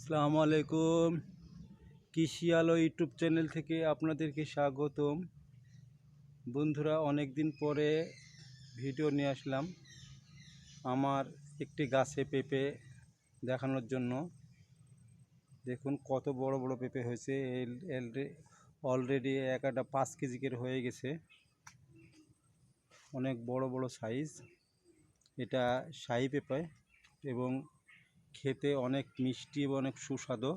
আসসালামু আলাইকুম। কৃষি আলো ইউটিউব চ্যানেল থেকে আপনাদেরকে স্বাগতম। বন্ধুরা, অনেক দিন পরে ভিডিও নিয়ে আসলাম আমার একটি গাছে পেঁপে দেখানোর জন্য। দেখুন কত বড় বড় পেঁপে হয়েছে। অলরেডি একটা 5 কেজি করে হয়ে গেছে, অনেক বড় বড় সাইজ। এটা শাহী পেঁপে এবং খেতে অনেক মিষ্টি এবং অনেক সুস্বাদু।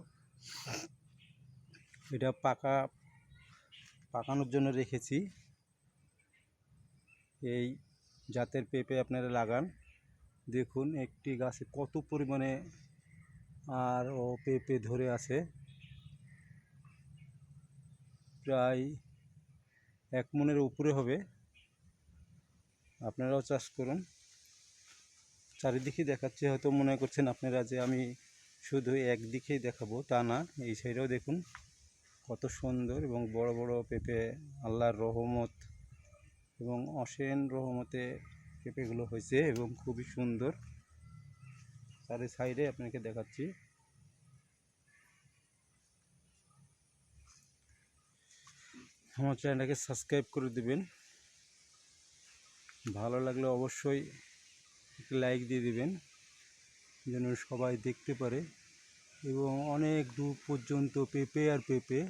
এটা পাকানোর জন্য রেখেছি। এই জাতের পেঁপে আপনারা লাগান। দেখুন একটি গাছে কত পরিমাণে পেঁপে ধরে আছে। প্রায় 1 মণের উপরে হবে। আপনারাও চাষ করুন। চারিদিকে দেখাচ্ছি, হয়তো মনে করছেন আপনারা যে আমি শুধু একদিকেই দেখাবো, তা না। এই সাইডেও দেখুন কত সুন্দর এবং বড় বড় পেঁপে। আল্লাহর রহমত এবং অসীম রহমতে পেঁপেগুলো হয়েছে এবং খুবই সুন্দর। চারি সাইডে আপনাকে দেখাচ্ছি। আমার চ্যানেলটাকে সাবস্ক্রাইব করে দিবেন। ভালো লাগলে অবশ্যই একটি লাইক দিয়ে দিবেন, যেন সবাই দেখতে পারে। এবং অনেক দূর পর্যন্ত পেঁপে আর পেঁপে,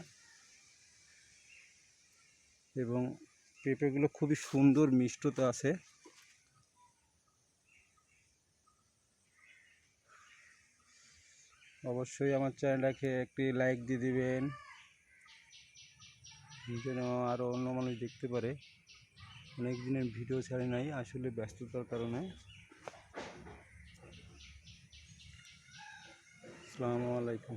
এবং পেঁপেগুলো খুবই সুন্দর মিষ্টতা আছে। অবশ্যই আমার চ্যানেলটাকে একটি লাইক দিয়ে দিবেন, যেন আরও অন্য মানুষ দেখতে পারে। অনেক দিনের ভিডিও ছাড়ি নাই, আসলে ব্যস্ততার কারণে। আসসালামু আলাইকুম।